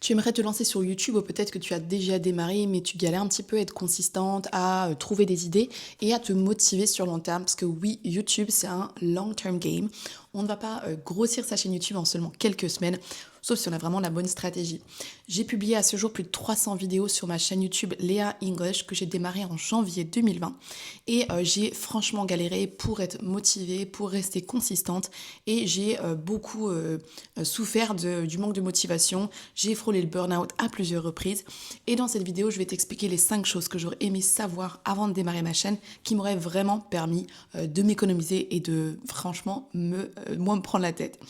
Tu aimerais te lancer sur YouTube ou peut-être que tu as déjà démarré, mais tu galères un petit peu à être consistante, à trouver des idées et à te motiver sur long terme. Parce que oui, YouTube, c'est un long-term game. On ne va pas grossir sa chaîne YouTube en seulement quelques semaines, sauf si on a vraiment la bonne stratégie. J'ai publié à ce jour plus de 300 vidéos sur ma chaîne YouTube Léa English que j'ai démarré en janvier 2020. Et j'ai franchement galéré pour être motivée, pour rester consistante. Et j'ai beaucoup souffert du manque de motivation. J'ai frôlé le burn-out à plusieurs reprises. Et dans cette vidéo, je vais t'expliquer les 5 choses que j'aurais aimé savoir avant de démarrer ma chaîne qui m'auraient vraiment permis de m'économiser et de franchement moins me prendre la tête.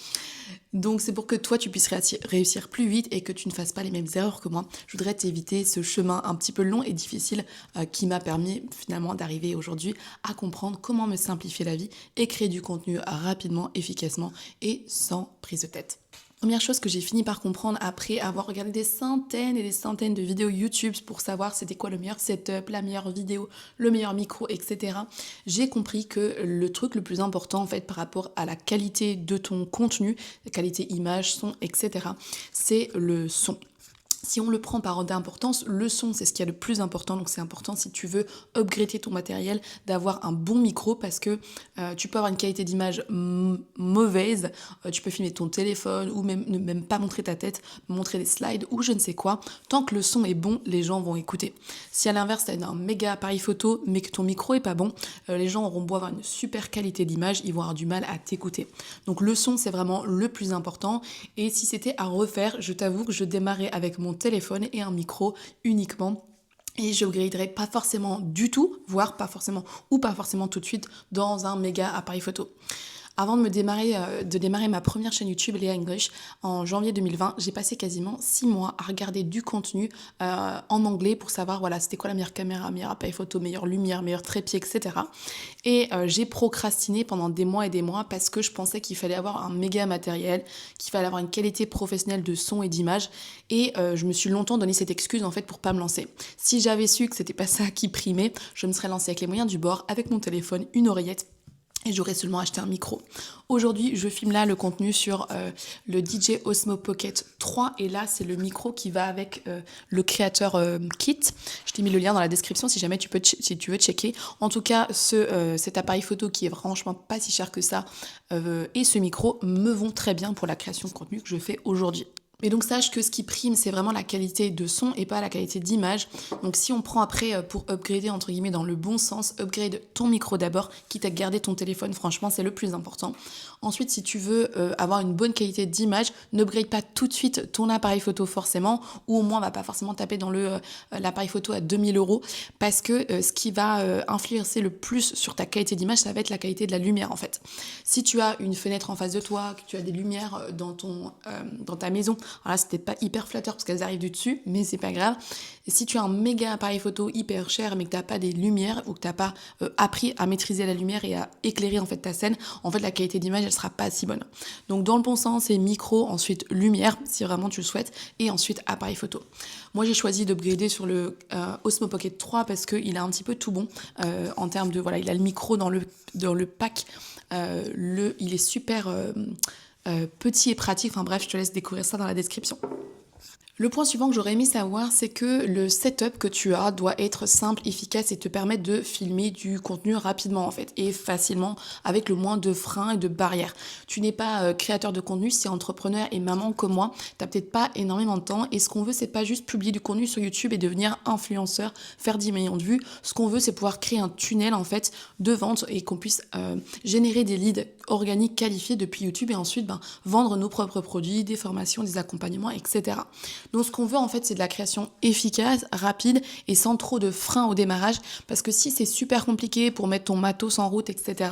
Donc c'est pour que toi tu puisses réussir plus vite et que tu ne fasses pas les mêmes erreurs que moi. Je voudrais t'éviter ce chemin un petit peu long et difficile qui m'a permis finalement d'arriver aujourd'hui à comprendre comment me simplifier la vie et créer du contenu rapidement, efficacement et sans prise de tête. Première chose que j'ai fini par comprendre après avoir regardé des centaines et des centaines de vidéos YouTube pour savoir c'était quoi le meilleur setup, la meilleure vidéo, le meilleur micro, etc. J'ai compris que le truc le plus important en fait par rapport à la qualité de ton contenu, la qualité image, son, etc. c'est le son. Si on le prend par ordre d'importance, le son, c'est ce qui est le plus important. Donc, c'est important si tu veux upgrader ton matériel, d'avoir un bon micro parce que tu peux avoir une qualité d'image mauvaise. Tu peux filmer ton téléphone ou même ne même pas montrer ta tête, montrer des slides ou je ne sais quoi. Tant que le son est bon, les gens vont écouter. Si à l'inverse, tu as un méga appareil photo mais que ton micro est pas bon, les gens auront beau avoir une super qualité d'image, ils vont avoir du mal à t'écouter. Donc, le son, c'est vraiment le plus important. Et si c'était à refaire, je t'avoue que je démarrais avec mon téléphone et un micro uniquement. Et je upgraderai pas forcément du tout, voire pas forcément ou pas forcément tout de suite dans un méga appareil photo. Avant de démarrer ma première chaîne YouTube, Léa English, en janvier 2020, j'ai passé quasiment 6 mois à regarder du contenu en anglais pour savoir voilà, c'était quoi la meilleure caméra, meilleur appareil photo, meilleure lumière, meilleur trépied, etc. Et j'ai procrastiné pendant des mois et des mois parce que je pensais qu'il fallait avoir un méga matériel, qu'il fallait avoir une qualité professionnelle de son et d'image. Et je me suis longtemps donné cette excuse en fait pour pas me lancer. Si j'avais su que c'était pas ça qui primait, je me serais lancée avec les moyens du bord, avec mon téléphone, une oreillette et j'aurais seulement acheté un micro. Aujourd'hui, je filme là le contenu sur le DJ Osmo Pocket 3 et là, c'est le micro qui va avec le créateur kit. Je t'ai mis le lien dans la description si jamais si tu veux checker. En tout cas, cet appareil photo qui est franchement pas si cher que ça et ce micro me vont très bien pour la création de contenu que je fais aujourd'hui. Et donc sache que ce qui prime, c'est vraiment la qualité de son et pas la qualité d'image. Donc si on prend après pour upgrader entre guillemets dans le bon sens, upgrade ton micro d'abord, quitte à garder ton téléphone, franchement c'est le plus important. Ensuite, si tu veux avoir une bonne qualité d'image, n'upgrade pas tout de suite ton appareil photo forcément, ou au moins va pas forcément taper dans l'appareil photo à 2000 € parce que ce qui va influencer le plus sur ta qualité d'image, ça va être la qualité de la lumière en fait. Si tu as une fenêtre en face de toi, que tu as des lumières dans ta maison, alors là, c'était pas hyper flatteur parce qu'elles arrivent du dessus, mais c'est pas grave. Et si tu as un méga appareil photo hyper cher, mais que t'as pas des lumières ou que t'as pas appris à maîtriser la lumière et à éclairer en fait ta scène, en fait la qualité d'image elle sera pas si bonne. Donc dans le bon sens, c'est micro, ensuite lumière si vraiment tu le souhaites, et ensuite appareil photo. Moi j'ai choisi d'upgrader sur le Osmo Pocket 3 parce qu'il a un petit peu tout bon en termes de voilà, il a le micro dans le pack, il est super petit et pratique. Enfin bref, je te laisse découvrir ça dans la description. Le point suivant que j'aurais aimé savoir, c'est que le setup que tu as doit être simple, efficace et te permettre de filmer du contenu rapidement en fait et facilement avec le moins de freins et de barrières. Tu n'es pas créateur de contenu, c'est entrepreneur et maman comme moi, t'as peut-être pas énormément de temps et ce qu'on veut c'est pas juste publier du contenu sur YouTube et devenir influenceur, faire 10 millions de vues. Ce qu'on veut c'est pouvoir créer un tunnel en fait de vente et qu'on puisse générer des leads organiques qualifiés depuis YouTube et ensuite vendre nos propres produits, des formations, des accompagnements, etc. Donc ce qu'on veut en fait c'est de la création efficace, rapide et sans trop de freins au démarrage parce que si c'est super compliqué pour mettre ton matos en route, etc.,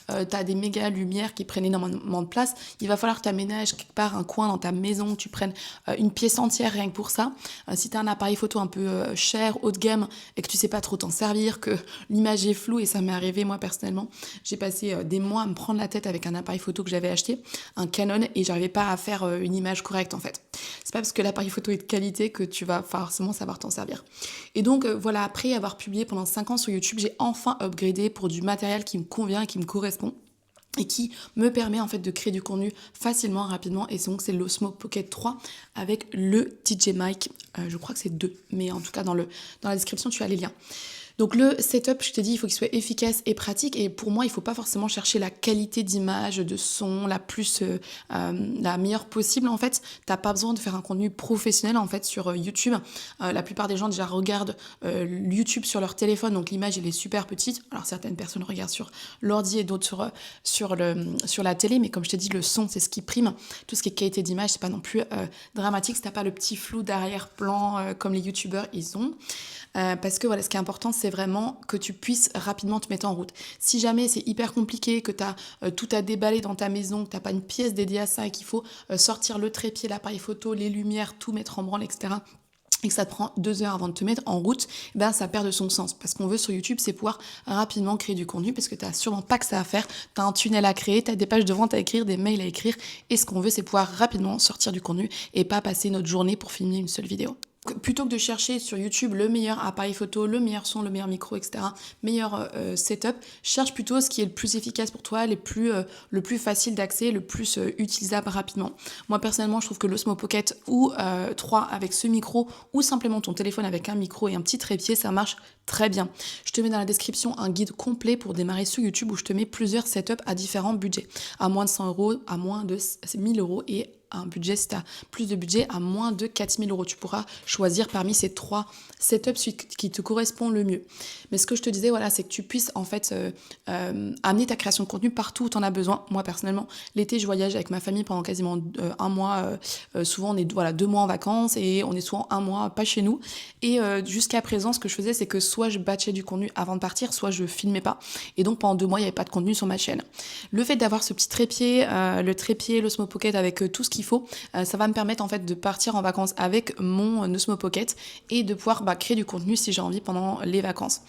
t'as des méga lumières qui prennent énormément de place, il va falloir que tu aménages quelque part un coin dans ta maison, que tu prennes une pièce entière rien que pour ça. Si t'as un appareil photo un peu cher, haut de gamme et que tu sais pas trop t'en servir, que l'image est floue et ça m'est arrivé moi personnellement, j'ai passé des mois à me prendre la tête avec un appareil photo que j'avais acheté, un Canon et j'arrivais pas à faire une image correcte en fait. C'est pas parce que l'appareil photo est de qualité que tu vas forcément savoir t'en servir. Et donc voilà, après avoir publié pendant 5 ans sur YouTube, j'ai enfin upgradé pour du matériel qui me convient et qui me correspond. et qui me permet en fait de créer du contenu facilement, rapidement. Et donc c'est l'Osmo Pocket 3 avec le DJ Mic. Je crois que c'est 2, mais en tout cas dans la description tu as les liens. Donc le setup, je t'ai dit, il faut qu'il soit efficace et pratique. Et pour moi, il ne faut pas forcément chercher la qualité d'image, de son, la meilleure possible. En fait, tu n'as pas besoin de faire un contenu professionnel en fait sur YouTube. La plupart des gens déjà regardent YouTube sur leur téléphone, donc l'image elle est super petite. Alors certaines personnes regardent sur l'ordi et d'autres sur la télé, mais comme je t'ai dit, le son c'est ce qui prime. Tout ce qui est qualité d'image, c'est pas non plus dramatique. Si t'as pas le petit flou d'arrière-plan comme les YouTubeurs ils ont. Parce que voilà, ce qui est important, c'est vraiment que tu puisses rapidement te mettre en route. Si jamais c'est hyper compliqué, que tu as tout à déballer dans ta maison, que tu n'as pas une pièce dédiée à ça et qu'il faut sortir le trépied, l'appareil photo, les lumières, tout mettre en branle, etc., et que ça te prend 2 heures avant de te mettre en route, ben ça perd de son sens. Parce qu'on veut sur YouTube, c'est pouvoir rapidement créer du contenu, parce que tu n'as sûrement pas que ça à faire. Tu as un tunnel à créer, tu as des pages de vente à écrire, des mails à écrire, et ce qu'on veut, c'est pouvoir rapidement sortir du contenu et pas passer notre journée pour filmer une seule vidéo. Plutôt que de chercher sur YouTube le meilleur appareil photo, le meilleur son, le meilleur micro, etc., meilleur setup, cherche plutôt ce qui est le plus efficace pour toi, le plus facile d'accès, le plus utilisable rapidement. Moi personnellement, je trouve que l'Osmo Pocket ou 3 avec ce micro, ou simplement ton téléphone avec un micro et un petit trépied, ça marche très bien. Je te mets dans la description un guide complet pour démarrer sur YouTube où je te mets plusieurs setups à différents budgets, à moins de 100 €, à moins de 1000 € et un budget, si tu as plus de budget, à moins de 4000 €. Tu pourras choisir parmi ces 3 setups qui te correspondent le mieux. Mais ce que je te disais, voilà, c'est que tu puisses en fait amener ta création de contenu partout où tu en as besoin. Moi, personnellement, l'été, je voyage avec ma famille pendant quasiment un mois. Souvent, on est 2 mois en vacances et on est souvent un mois pas chez nous. Et jusqu'à présent, ce que je faisais, c'est que soit je batchais du contenu avant de partir, soit je filmais pas. Et donc, pendant 2 mois, il n'y avait pas de contenu sur ma chaîne. Le fait d'avoir ce petit trépied, l'Osmo Pocket avec tout ce qu'il faut, ça va me permettre en fait de partir en vacances avec mon Osmo Pocket et de pouvoir créer du contenu si j'ai envie pendant les vacances.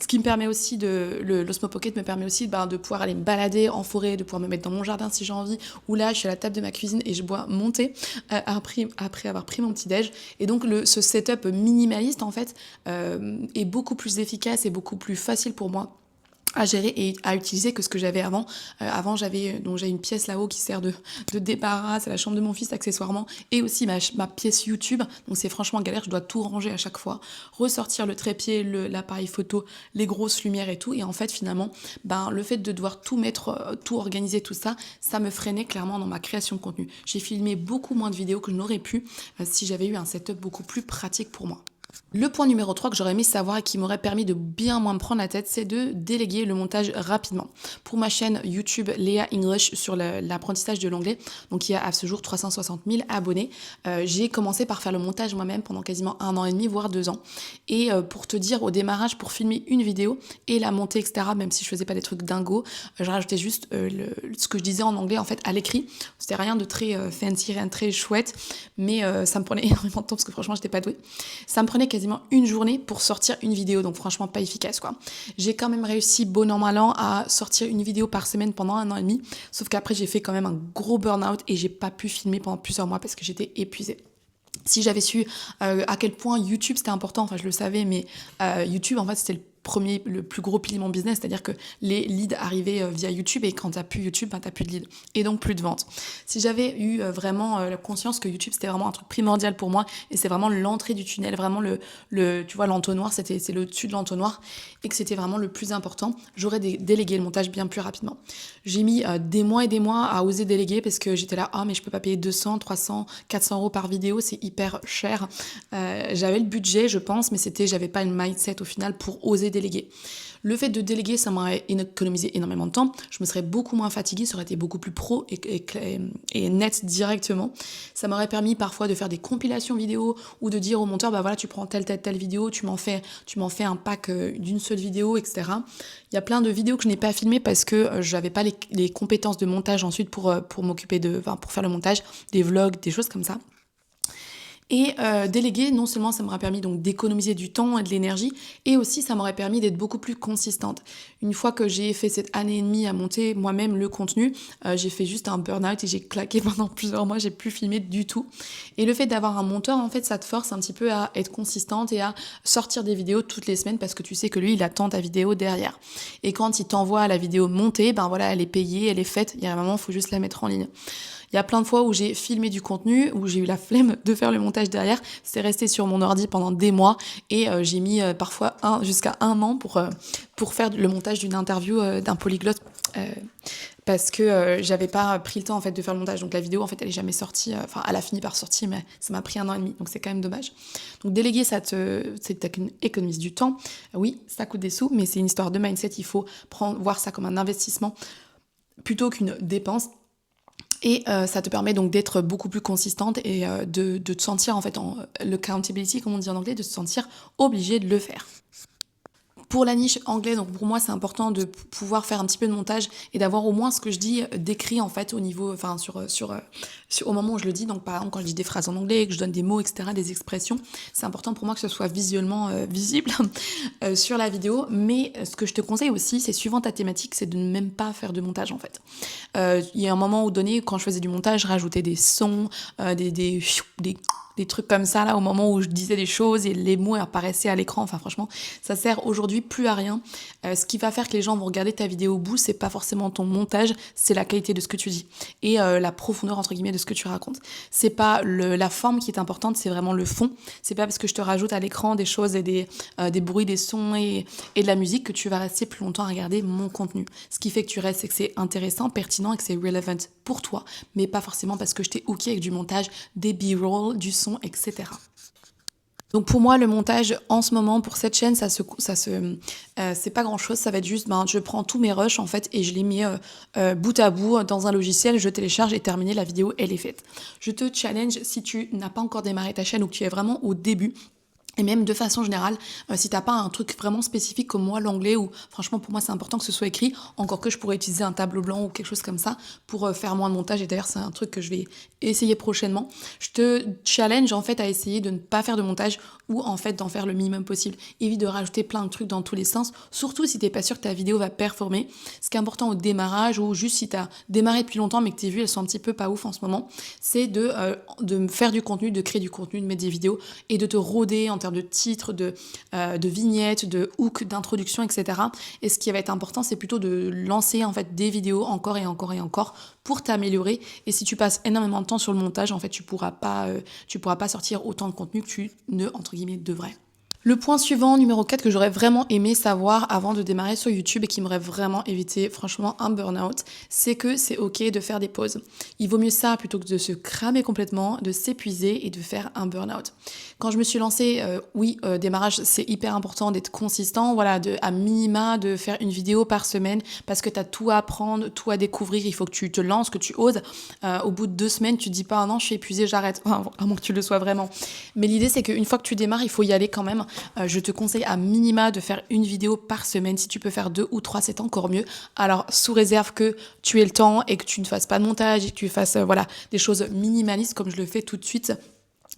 Ce qui me permet aussi l'Osmo Pocket me permet aussi de pouvoir aller me balader en forêt, de pouvoir me mettre dans mon jardin si j'ai envie, ou là je suis à la table de ma cuisine et je bois mon thé après avoir pris mon petit déj. Et donc ce setup minimaliste en fait est beaucoup plus efficace et beaucoup plus facile pour moi à gérer et à utiliser que ce que j'avais avant. Avant, j'ai une pièce là-haut qui sert de débarras, c'est la chambre de mon fils accessoirement, et aussi ma pièce YouTube. Donc c'est franchement galère, je dois tout ranger à chaque fois, ressortir le trépied, l'appareil photo, les grosses lumières et tout. Et en fait, finalement, le fait de devoir tout mettre, tout organiser, tout ça, ça me freinait clairement dans ma création de contenu. J'ai filmé beaucoup moins de vidéos que je n'aurais pu si j'avais eu un setup beaucoup plus pratique pour moi. Le point numéro 3 que j'aurais aimé savoir et qui m'aurait permis de bien moins me prendre la tête, c'est de déléguer le montage rapidement. Pour ma chaîne YouTube Léa English sur l'apprentissage de l'anglais, donc il y a à ce jour 360 000 abonnés, j'ai commencé par faire le montage moi-même pendant quasiment 1 an et demi, voire 2 ans. Et pour te dire, au démarrage, pour filmer une vidéo et la monter, etc., même si je faisais pas des trucs dingos, je rajoutais juste ce que je disais en anglais en fait à l'écrit. C'était rien de très fancy, rien de très chouette, mais ça me prenait énormément de temps parce que franchement j'étais pas douée. Ça me prenait quasiment une journée pour sortir une vidéo, donc franchement pas efficace quoi. J'ai quand même réussi bon an mal an à sortir une vidéo par semaine pendant 1 an et demi, sauf qu'après j'ai fait quand même un gros burn-out et j'ai pas pu filmer pendant plusieurs mois parce que j'étais épuisée. Si j'avais su à quel point YouTube c'était important, enfin je le savais, mais YouTube en fait c'était le plus gros pilier de mon business, c'est-à-dire que les leads arrivaient via YouTube et quand t'as plus YouTube, t'as plus de leads et donc plus de ventes. Si j'avais eu vraiment la conscience que YouTube c'était vraiment un truc primordial pour moi et c'est vraiment l'entrée du tunnel, vraiment tu vois l'entonnoir, c'est le dessus de l'entonnoir et que c'était vraiment le plus important, j'aurais délégué le montage bien plus rapidement. J'ai mis des mois et des mois à oser déléguer parce que j'étais là, mais je peux pas payer 200, 300, 400 € par vidéo, c'est hyper cher. J'avais le budget, je pense, mais j'avais pas une mindset au final pour oser déléguer. Le fait de déléguer, ça m'aurait économisé énormément de temps. Je me serais beaucoup moins fatiguée, ça aurait été beaucoup plus pro et net directement. Ça m'aurait permis parfois de faire des compilations vidéo ou de dire au monteur, voilà, tu prends telle vidéo, tu m'en fais un pack d'une seule vidéo, etc. Il y a plein de vidéos que je n'ai pas filmées parce que je n'avais pas les compétences de montage ensuite pour m'occuper pour faire le montage, des vlogs, des choses comme ça. Et déléguer, non seulement ça m'aurait permis donc d'économiser du temps et de l'énergie, et aussi ça m'aurait permis d'être beaucoup plus consistante. Une fois que j'ai fait cette année et demie à monter moi-même le contenu, j'ai fait juste un burn-out et j'ai claqué pendant plusieurs mois, j'ai plus filmé du tout. Et le fait d'avoir un monteur, en fait, ça te force un petit peu à être consistante et à sortir des vidéos toutes les semaines parce que tu sais que lui, il attend ta vidéo derrière. Et quand il t'envoie la vidéo montée, ben voilà, elle est payée, elle est faite, il y a un moment, il faut juste la mettre en ligne. Il y a plein de fois où j'ai filmé du contenu, où j'ai eu la flemme de faire le montage derrière. C'est resté sur mon ordi pendant des mois et j'ai mis parfois jusqu'à un an pour faire le montage d'une interview d'un polyglotte. Parce que j'avais pas pris le temps en fait de faire le montage, donc la vidéo en fait elle est jamais sortie, enfin elle a fini par sortir mais ça m'a pris 1 an et demi, donc c'est quand même dommage. Donc déléguer c'est économiser du temps, oui ça coûte des sous mais c'est une histoire de mindset, il faut voir ça comme un investissement plutôt qu'une dépense. Et ça te permet donc d'être beaucoup plus consistante et de te sentir en fait l'accountability comme on dit en anglais, de te sentir obligé de le faire. Pour la niche anglais, donc pour moi c'est important de pouvoir faire un petit peu de montage et d'avoir au moins ce que je dis décrit en fait au niveau, enfin au moment où je le dis. Donc par exemple quand je dis des phrases en anglais, que je donne des mots, etc., des expressions, c'est important pour moi que ce soit visuellement visible sur la vidéo. Mais ce que je te conseille aussi, c'est suivant ta thématique, c'est de ne même pas faire de montage en fait. Il y a un moment où donné, quand je faisais du montage, je rajoutais des sons, des trucs comme ça là au moment où je disais des choses et les mots apparaissaient à l'écran. Enfin franchement, ça sert aujourd'hui plus à rien. Ce qui va faire que les gens vont regarder ta vidéo au bout, c'est pas forcément ton montage, c'est la qualité de ce que tu dis et la profondeur entre guillemets de ce que tu racontes. C'est pas la forme qui est importante, c'est vraiment le fond. C'est pas parce que je te rajoute à l'écran des choses et des bruits, des sons et de la musique que tu vas rester plus longtemps à regarder mon contenu. Ce qui fait que tu restes, c'est que c'est intéressant, pertinent et que c'est relevant pour toi, mais pas forcément parce que je t'ai hooké avec du montage, des b-roll, du son, etc. Donc pour moi, le montage en ce moment pour cette chaîne, c'est pas grand chose. Ça va être juste, je prends tous mes rushs en fait et je les mets bout à bout dans un logiciel, je télécharge et terminé, la vidéo elle est faite. Je te challenge si tu n'as pas encore démarré ta chaîne ou que tu es vraiment au début. Et même de façon générale, si t'as pas un truc vraiment spécifique comme moi, l'anglais, où franchement pour moi c'est important que ce soit écrit, encore que je pourrais utiliser un tableau blanc ou quelque chose comme ça pour faire moins de montage, et d'ailleurs c'est un truc que je vais essayer prochainement. Je te challenge en fait à essayer de ne pas faire de montage ou en fait d'en faire le minimum possible. Évite de rajouter plein de trucs dans tous les sens, surtout si t'es pas sûr que ta vidéo va performer. Ce qui est important au démarrage ou juste si t'as démarré depuis longtemps mais que tes vues elles sont un petit peu pas ouf en ce moment, c'est de faire du contenu, de créer du contenu, de mettre des vidéos et de te rôder en termes de titres, de vignettes, de hooks, d'introduction, etc. Et ce qui va être important, c'est plutôt de lancer en fait des vidéos encore et encore et encore pour t'améliorer. Et si tu passes énormément de temps sur le montage, en fait, tu pourras pas sortir autant de contenu que tu ne, entre guillemets, devrais. Le point suivant, numéro 4, que j'aurais vraiment aimé savoir avant de démarrer sur YouTube et qui m'aurait vraiment évité, franchement, un burn-out, c'est que c'est ok de faire des pauses. Il vaut mieux ça plutôt que de se cramer complètement, de s'épuiser et de faire un burn-out. Quand je me suis lancée, démarrage, c'est hyper important d'être consistant, voilà, à minima, de faire une vidéo par semaine parce que tu as tout à apprendre, tout à découvrir, il faut que tu te lances, que tu oses. Au bout de 2 semaines, tu te dis pas, non, je suis épuisée, j'arrête, enfin, à moins que tu le sois vraiment. Mais l'idée, c'est qu'une fois que tu démarres, il faut y aller quand même. Je te conseille à minima de faire une vidéo par semaine. Si tu peux faire 2 ou 3, c'est encore mieux. Alors, sous réserve que tu aies le temps et que tu ne fasses pas de montage et que tu fasses des choses minimalistes comme je le fais tout de suite,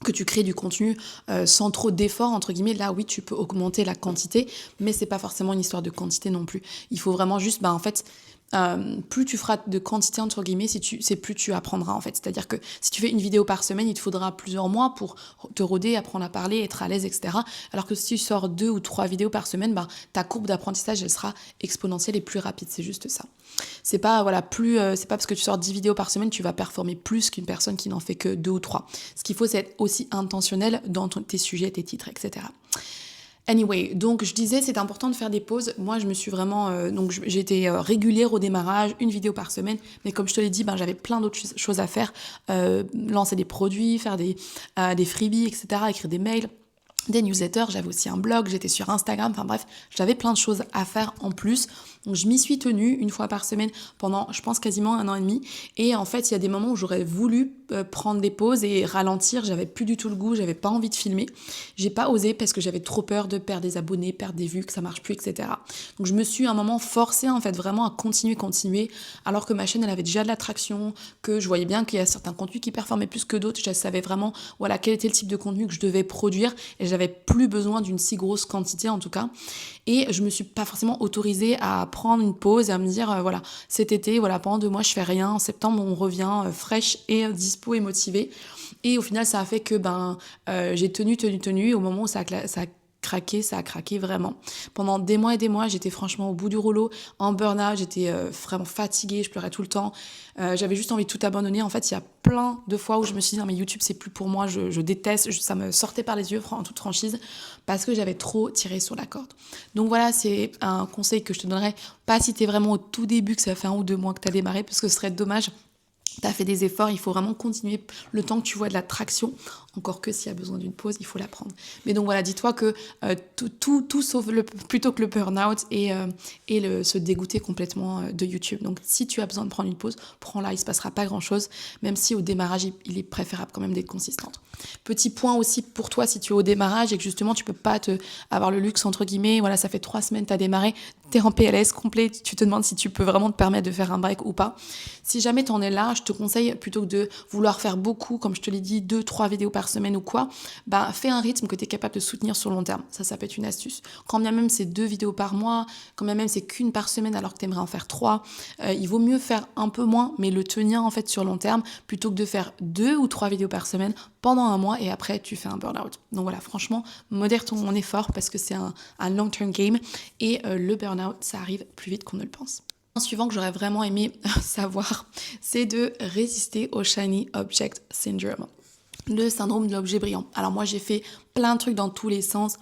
que tu crées du contenu sans trop d'efforts, entre guillemets, là oui tu peux augmenter la quantité, mais c'est pas forcément une histoire de quantité non plus. Il faut vraiment juste, plus tu feras de quantité entre guillemets, c'est plus tu apprendras en fait. C'est-à-dire que si tu fais une vidéo par semaine, il te faudra plusieurs mois pour te roder, apprendre à parler, être à l'aise, etc. Alors que si tu sors 2 ou 3 vidéos par semaine, ta courbe d'apprentissage elle sera exponentielle et plus rapide. C'est juste ça. C'est pas c'est pas parce que tu sors 10 vidéos par semaine tu vas performer plus qu'une personne qui n'en fait que 2 ou 3. Ce qu'il faut c'est être aussi intentionnel dans tes sujets, tes titres, etc. Anyway, donc je disais c'est important de faire des pauses. Moi je me suis vraiment j'ai été régulière au démarrage, une vidéo par semaine, mais comme je te l'ai dit, j'avais plein d'autres choses à faire, lancer des produits, faire des freebies, etc., écrire des mails, des newsletters, j'avais aussi un blog, j'étais sur Instagram, enfin bref, j'avais plein de choses à faire en plus. Donc je m'y suis tenue une fois par semaine pendant, je pense, quasiment 1 an et demi. Et en fait, il y a des moments où j'aurais voulu prendre des pauses et ralentir. J'avais plus du tout le goût, j'avais pas envie de filmer. J'ai pas osé parce que j'avais trop peur de perdre des abonnés, perdre des vues, que ça marche plus, etc. Donc je me suis à un moment forcée en fait vraiment à continuer, alors que ma chaîne elle avait déjà de l'attraction, que je voyais bien qu'il y a certains contenus qui performaient plus que d'autres. Je savais vraiment voilà quel était le type de contenu que je devais produire et j'avais plus besoin d'une si grosse quantité en tout cas. Et je me suis pas forcément autorisée à prendre une pause et à me dire voilà cet été voilà pendant 2 mois je fais rien, en septembre on revient fraîche et dispo et motivée. Et au final ça a fait que j'ai tenu au moment où ça a craqué vraiment. Pendant des mois et des mois, j'étais franchement au bout du rouleau, en burn-out, j'étais vraiment fatiguée, je pleurais tout le temps. J'avais juste envie de tout abandonner. En fait, il y a plein de fois où je me suis dit, non mais YouTube, c'est plus pour moi, je déteste, ça me sortait par les yeux en toute franchise, parce que j'avais trop tiré sur la corde. Donc voilà, c'est un conseil que je te donnerais, pas si t'es vraiment au tout début, que ça fait 1 ou 2 mois que t'as démarré, parce que ce serait dommage. T'as fait des efforts, il faut vraiment continuer le temps que tu vois de la traction. Encore que s'il y a besoin d'une pause, il faut la prendre. Mais donc voilà, dis-toi que tout sauf plutôt que le burn-out et se dégoûter complètement de YouTube. Donc si tu as besoin de prendre une pause, prends-la, il ne se passera pas grand-chose, même si au démarrage, il est préférable quand même d'être consistante. Petit point aussi pour toi, si tu es au démarrage et que justement tu peux pas avoir le luxe, entre guillemets, voilà, ça fait 3 semaines, tu as démarré, tu es en PLS complet, tu te demandes si tu peux vraiment te permettre de faire un break ou pas. Si jamais tu en es là, je te conseille, plutôt que de vouloir faire beaucoup, comme je te l'ai dit, 2-3 vidéos par semaine ou quoi, fais un rythme que tu es capable de soutenir sur le long terme. Ça peut être une astuce. Quand bien même c'est 2 vidéos par mois, quand bien même c'est qu'une par semaine alors que tu aimerais en faire 3, il vaut mieux faire un peu moins, mais le tenir en fait sur long terme, plutôt que de faire 2 ou 3 vidéos par semaine pendant 1 mois et après tu fais un burn-out. Donc voilà, franchement, modère ton effort parce que c'est un long-term game et le burn-out, ça arrive plus vite qu'on ne le pense. Un suivant que j'aurais vraiment aimé savoir, c'est de résister au Shiny Object Syndrome, le syndrome de l'objet brillant. Alors moi, j'ai fait plein de trucs dans tous les sens.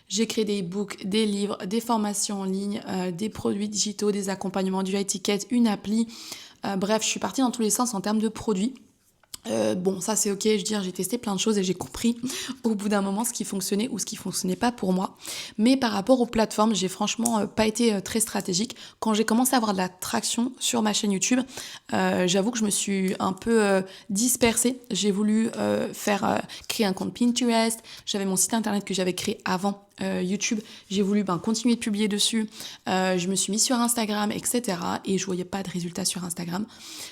J'ai créé des e-books, des livres, des formations en ligne, des produits digitaux, des accompagnements du high ticket, une appli. Bref, je suis partie dans tous les sens en termes de produits. Bon, ça c'est ok, je veux dire, j'ai testé plein de choses et j'ai compris au bout d'un moment ce qui fonctionnait ou ce qui fonctionnait pas pour moi. Mais par rapport aux plateformes, j'ai franchement pas été très stratégique. Quand j'ai commencé à avoir de la traction sur ma chaîne YouTube, j'avoue que je me suis un peu dispersée. J'ai voulu créer un compte Pinterest, j'avais mon site internet que j'avais créé avant YouTube, j'ai voulu continuer de publier dessus, je me suis mis sur Instagram, etc. et je voyais pas de résultats sur Instagram.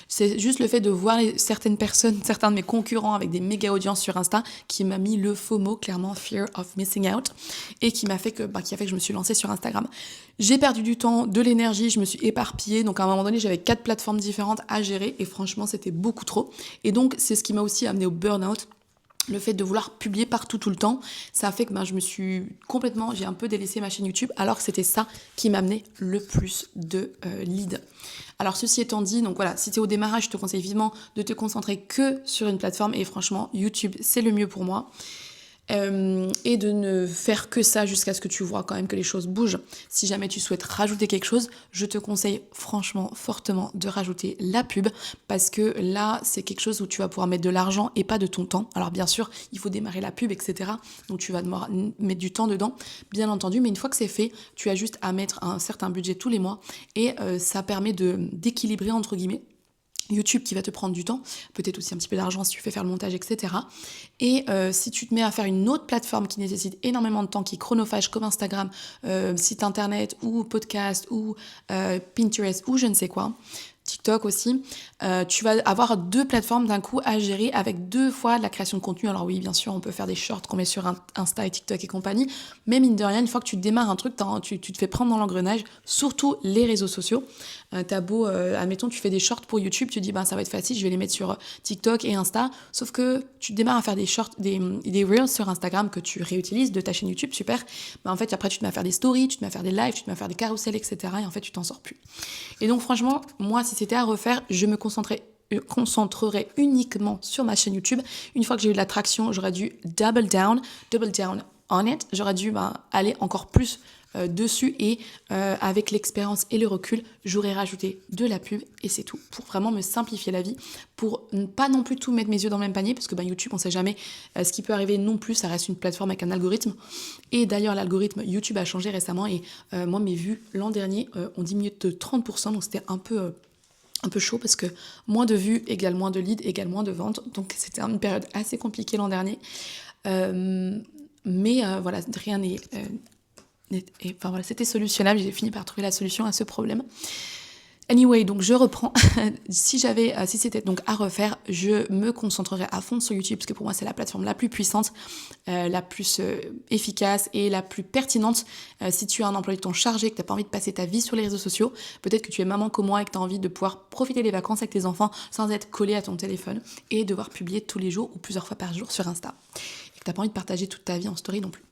C'est juste le fait de voir certaines personnes, certains de mes concurrents avec des méga audiences sur Insta qui m'a mis le FOMO, clairement Fear of Missing Out, et qui a fait que je me suis lancée sur Instagram. J'ai perdu du temps, de l'énergie, je me suis éparpillée, donc à un moment donné j'avais 4 plateformes différentes à gérer et franchement c'était beaucoup trop. Et donc c'est ce qui m'a aussi amené au burn-out. Le fait de vouloir publier partout tout le temps, ça a fait que j'ai un peu délaissé ma chaîne YouTube alors que c'était ça qui m'amenait le plus de leads. Alors ceci étant dit, donc voilà, si tu es au démarrage, je te conseille vivement de te concentrer que sur une plateforme et franchement YouTube c'est le mieux pour moi. Et de ne faire que ça jusqu'à ce que tu vois quand même que les choses bougent. Si jamais tu souhaites rajouter quelque chose, je te conseille franchement fortement de rajouter la pub parce que là c'est quelque chose où tu vas pouvoir mettre de l'argent et pas de ton temps. Alors bien sûr il faut démarrer la pub, etc. Donc tu vas devoir mettre du temps dedans bien entendu, mais une fois que c'est fait tu as juste à mettre un certain budget tous les mois et ça permet d'équilibrer entre guillemets YouTube qui va te prendre du temps, peut-être aussi un petit peu d'argent si tu fais faire le montage, etc. Et si tu te mets à faire une autre plateforme qui nécessite énormément de temps, qui est chronophage comme Instagram, site internet ou podcast ou Pinterest ou je ne sais quoi, TikTok aussi, tu vas avoir 2 plateformes d'un coup à gérer avec 2 fois de la création de contenu. Alors oui, bien sûr, on peut faire des shorts qu'on met sur Insta et TikTok et compagnie, mais mine de rien, une fois que tu démarres un truc, tu te fais prendre dans l'engrenage, surtout les réseaux sociaux. T'as beau, admettons, tu fais des shorts pour YouTube, tu dis, ça va être facile, je vais les mettre sur TikTok et Insta, sauf que tu démarres à faire des shorts, des reels sur Instagram que tu réutilises de ta chaîne YouTube, super, en fait, après, tu te mets à faire des stories, tu te mets à faire des lives, tu te mets à faire des carousels, etc. et en fait, tu t'en sors plus. Et donc, franchement, moi, si c'était à refaire, je me concentrerai uniquement sur ma chaîne YouTube. Une fois que j'ai eu de la traction, j'aurais dû double down on it. J'aurais dû aller encore plus dessus et avec l'expérience et le recul, j'aurais rajouté de la pub et c'est tout. Pour vraiment me simplifier la vie, pour ne pas non plus tout mettre mes yeux dans le même panier parce que YouTube, on sait jamais ce qui peut arriver non plus, ça reste une plateforme avec un algorithme. Et d'ailleurs, l'algorithme YouTube a changé récemment et moi, mes vues l'an dernier ont diminué de 30%, donc c'était un peu un peu chaud parce que moins de vues égale moins de leads égale moins de ventes. Donc c'était une période assez compliquée l'an dernier. Mais voilà, rien n'est... enfin voilà, c'était solutionnable. J'ai fini par trouver la solution à ce problème. Anyway, donc je reprends. Si c'était donc à refaire, je me concentrerai à fond sur YouTube parce que pour moi c'est la plateforme la plus puissante, la plus efficace et la plus pertinente. Si tu as un emploi du temps chargé, que tu n'as pas envie de passer ta vie sur les réseaux sociaux, peut-être que tu es maman comme moi et que tu as envie de pouvoir profiter des vacances avec tes enfants sans être collé à ton téléphone et devoir publier tous les jours ou plusieurs fois par jour sur Insta. Et que tu n'as pas envie de partager toute ta vie en story non plus.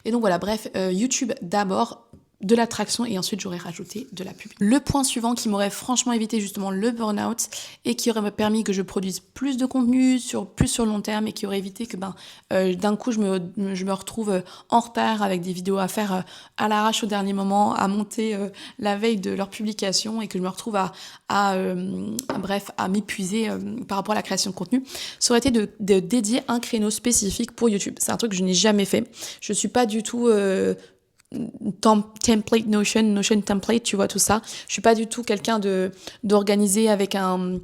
Et donc voilà, bref, YouTube d'abord, de l'attraction et ensuite j'aurais rajouté de la pub. Le point suivant qui m'aurait franchement évité justement le burn-out et qui aurait permis que je produise plus de contenu plus sur long terme et qui aurait évité que d'un coup je me retrouve en retard avec des vidéos à faire à l'arrache au dernier moment, à monter la veille de leur publication et que je me retrouve à m'épuiser par rapport à la création de contenu, ça aurait été de dédier un créneau spécifique pour YouTube. C'est un truc que je n'ai jamais fait. Je suis pas du tout template Notion template, tu vois, tout ça. Je suis pas du tout quelqu'un d'organisé avec un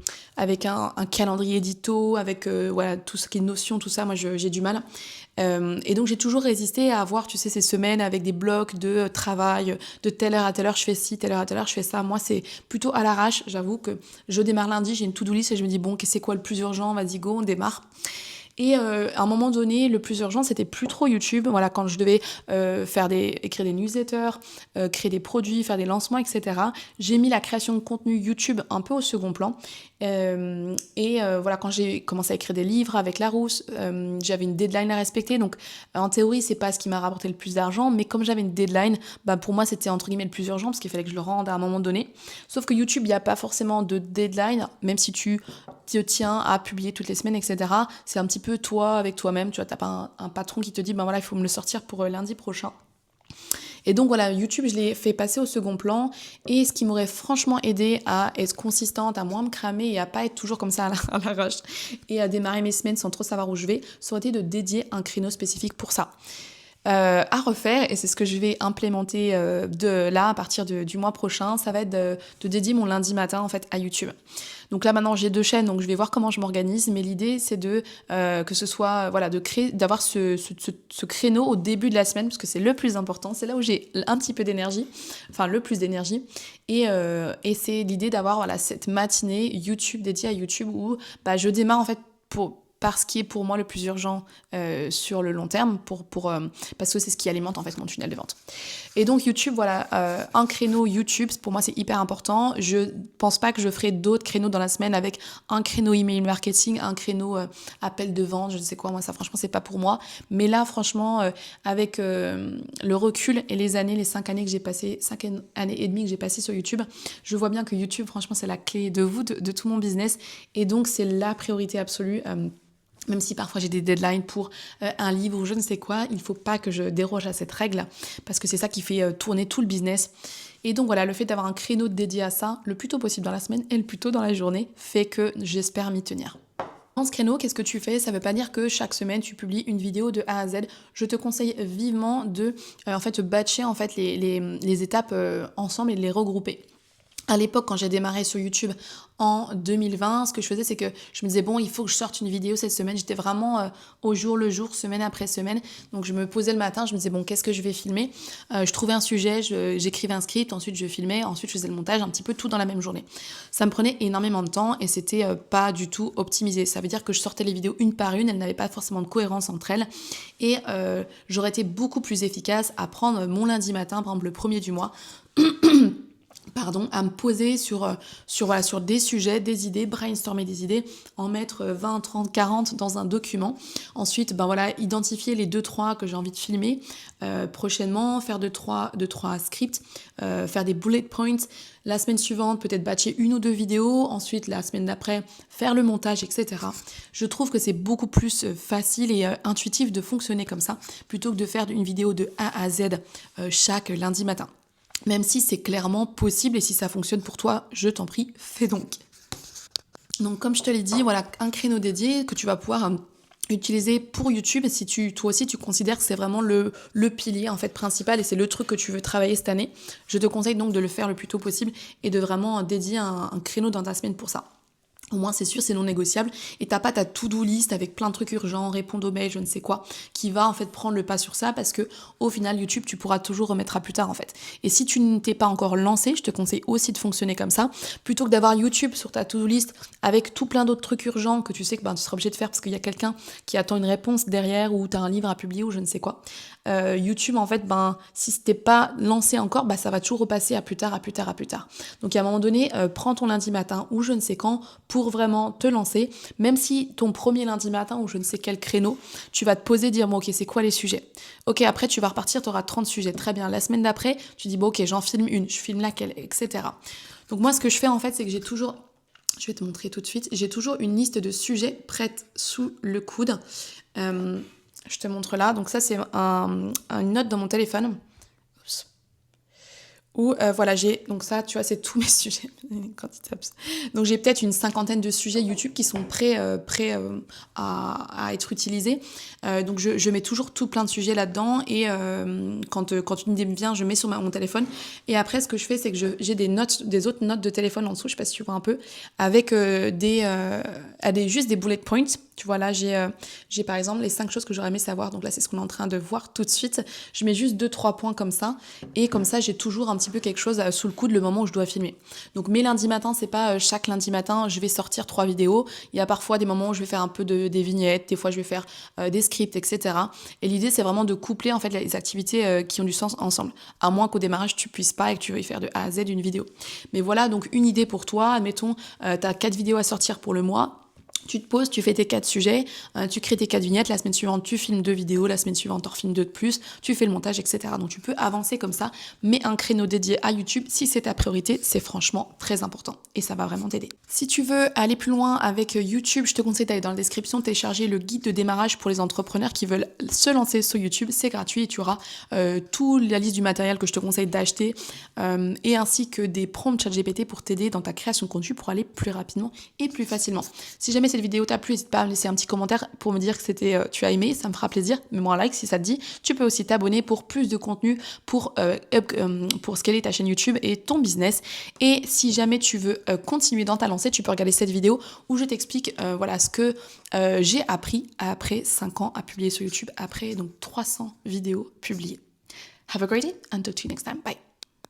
calendrier édito, avec voilà, tout ce qui est Notion, tout ça. Moi, j'ai du mal. Et donc, j'ai toujours résisté à avoir, tu sais, ces semaines avec des blocs de travail, de telle heure à telle heure, je fais ci, telle heure à telle heure, je fais ça. Moi, c'est plutôt à l'arrache. J'avoue que je démarre lundi, j'ai une to-do list et je me dis, bon, c'est quoi le plus urgent? Vas-y, go, on démarre. Et à un moment donné, le plus urgent, c'était plus trop YouTube. Voilà, quand je devais écrire des newsletters, créer des produits, faire des lancements, etc. J'ai mis la création de contenu YouTube un peu au second plan. Voilà, quand j'ai commencé à écrire des livres avec Larousse, j'avais une deadline à respecter. Donc, en théorie, c'est pas ce qui m'a rapporté le plus d'argent, mais comme j'avais une deadline, pour moi, c'était entre guillemets le plus urgent parce qu'il fallait que je le rende à un moment donné. Sauf que YouTube, il n'y a pas forcément de deadline, même si tu te tiens à publier toutes les semaines, etc. C'est un petit peu toi avec toi-même. Tu vois, t'as pas un patron qui te dit, voilà, il faut me le sortir pour lundi prochain. Et donc voilà, YouTube, je l'ai fait passer au second plan. Et ce qui m'aurait franchement aidé à être consistante, à moins me cramer et à pas être toujours comme ça à l'arrache et à démarrer mes semaines sans trop savoir où je vais, ça aurait été de dédier un créneau spécifique pour ça. À refaire, et c'est ce que je vais implémenter de là à partir du mois prochain, ça va être de dédier mon lundi matin en fait à YouTube. Donc là maintenant j'ai 2 chaînes, donc je vais voir comment je m'organise, mais l'idée c'est que ce soit voilà, d'avoir ce créneau au début de la semaine parce que c'est le plus important, c'est là où j'ai un petit peu d'énergie, enfin le plus d'énergie, et c'est l'idée d'avoir voilà cette matinée YouTube dédiée à YouTube où je démarre en fait par ce qui est pour moi le plus urgent sur le long terme, parce que c'est ce qui alimente en fait mon tunnel de vente. Et donc YouTube, voilà, un créneau YouTube, pour moi c'est hyper important. Je pense pas que je ferai d'autres créneaux dans la semaine avec un créneau email marketing, un créneau appel de vente, je ne sais quoi, moi ça franchement c'est pas pour moi. Mais là franchement, avec le recul et les 5 années que j'ai passées, 5 années et demie que j'ai passées sur YouTube, je vois bien que YouTube franchement c'est la clé de voûte de tout mon business. Et donc c'est la priorité absolue. Même si parfois j'ai des deadlines pour un livre ou je ne sais quoi, il ne faut pas que je déroge à cette règle parce que c'est ça qui fait tourner tout le business. Et donc voilà, le fait d'avoir un créneau dédié à ça, le plus tôt possible dans la semaine et le plus tôt dans la journée, fait que j'espère m'y tenir. Dans ce créneau, qu'est-ce que tu fais? Ça ne veut pas dire que chaque semaine tu publies une vidéo de A à Z. Je te conseille vivement de batcher en fait les étapes ensemble et de les regrouper. À l'époque, quand j'ai démarré sur YouTube en 2020, ce que je faisais, c'est que je me disais, bon, il faut que je sorte une vidéo cette semaine. J'étais vraiment au jour le jour, semaine après semaine. Donc, je me posais le matin, je me disais, bon, qu'est-ce que je vais filmer? Je trouvais un sujet, j'écrivais un script, ensuite je filmais, ensuite je faisais le montage, un petit peu tout dans la même journée. Ça me prenait énormément de temps et c'était pas du tout optimisé. Ça veut dire que je sortais les vidéos une par une, elles n'avaient pas forcément de cohérence entre elles. Et j'aurais été beaucoup plus efficace à prendre mon lundi matin, par exemple le 1er du mois, à me poser sur des sujets, des idées, brainstormer des idées, en mettre 20, 30, 40 dans un document. Ensuite, identifier les 2-3 que j'ai envie de filmer prochainement, faire 2-3 scripts, faire des bullet points. La semaine suivante, peut-être batcher 1 ou 2 vidéos. Ensuite, la semaine d'après, faire le montage, etc. Je trouve que c'est beaucoup plus facile et intuitif de fonctionner comme ça, plutôt que de faire une vidéo de A à Z chaque lundi matin. Même si c'est clairement possible et si ça fonctionne pour toi, je t'en prie, fais donc. Donc comme je te l'ai dit, voilà un créneau dédié que tu vas pouvoir utiliser pour YouTube si toi aussi tu considères que c'est vraiment le pilier en fait principal et c'est le truc que tu veux travailler cette année. Je te conseille donc de le faire le plus tôt possible et de vraiment dédier un créneau dans ta semaine pour ça. Au moins, c'est sûr, c'est non négociable. Et t'as pas ta to-do list avec plein de trucs urgents, répondre aux mails, je ne sais quoi, qui va en fait prendre le pas sur ça parce que au final, YouTube, tu pourras toujours remettre à plus tard en fait. Et si tu ne t'es pas encore lancé, je te conseille aussi de fonctionner comme ça. Plutôt que d'avoir YouTube sur ta to-do list avec tout plein d'autres trucs urgents que tu sais que tu seras obligé de faire parce qu'il y a quelqu'un qui attend une réponse derrière ou t'as un livre à publier ou je ne sais quoi. YouTube, en fait, si t'es pas lancé encore, ça va toujours repasser à plus tard, à plus tard, à plus tard. Donc à un moment donné, prends ton lundi matin ou je ne sais quand pour vraiment te lancer, même si ton premier lundi matin ou je ne sais quel créneau, tu vas te poser, dire bon ok c'est quoi les sujets. Ok après tu vas repartir, tu auras 30 sujets, très bien. La semaine d'après, tu dis bon ok j'en filme une, je filme laquelle, etc. Donc moi ce que je fais en fait c'est que j'ai toujours, je vais te montrer tout de suite, j'ai toujours une liste de sujets prête sous le coude. Je te montre là, donc ça c'est une note dans mon téléphone. Oups. Où voilà, j'ai, donc ça tu vois c'est tous mes sujets. Donc j'ai peut-être une cinquantaine de sujets YouTube qui sont prêts à être utilisés. Donc je mets toujours tout plein de sujets là-dedans et quand une idée me vient, je mets sur mon téléphone. Et après ce que je fais c'est que j'ai des autres notes de téléphone en dessous, je sais pas si tu vois un peu, avec juste des bullet points. Tu vois là j'ai par exemple les 5 choses que j'aurais aimé savoir. Donc là c'est ce qu'on est en train de voir tout de suite. Je mets juste 2-3 points comme ça et comme ça j'ai toujours un petit peu quelque chose sous le coude le moment où je dois filmer. Donc mes lundis matins, c'est pas chaque lundi matin je vais sortir 3 vidéos. Il y a parfois des moments où je vais faire un peu des vignettes, des fois je vais faire des scripts, etc. Et l'idée c'est vraiment de coupler en fait les activités qui ont du sens ensemble. À moins qu'au démarrage tu puisses pas et que tu veuilles faire de A à Z une vidéo. Mais voilà donc une idée pour toi. Admettons, t'as 4 vidéos à sortir pour le mois. Tu te poses, tu fais tes 4 sujets, tu crées tes 4 vignettes, la semaine suivante tu filmes 2 vidéos, la semaine suivante t'en filmes 2 de plus, tu fais le montage, etc. Donc tu peux avancer comme ça, mais un créneau dédié à YouTube, si c'est ta priorité, c'est franchement très important et ça va vraiment t'aider. Si tu veux aller plus loin avec YouTube, je te conseille d'aller dans la description, télécharger le guide de démarrage pour les entrepreneurs qui veulent se lancer sur YouTube, c'est gratuit et tu auras toute la liste du matériel que je te conseille d'acheter et ainsi que des prompts ChatGPT pour t'aider dans ta création de contenu pour aller plus rapidement et plus facilement. Si jamais cette vidéo t'a plu, n'hésite pas à me laisser un petit commentaire pour me dire que tu as aimé, ça me fera plaisir. Mets-moi un like si ça te dit. Tu peux aussi t'abonner pour plus de contenu pour scaler ta chaîne YouTube et ton business. Et si jamais tu veux continuer dans ta lancée, tu peux regarder cette vidéo où je t'explique ce que j'ai appris après 5 ans à publier sur YouTube, après donc 300 vidéos publiées. Have a great day and talk to you next time. Bye.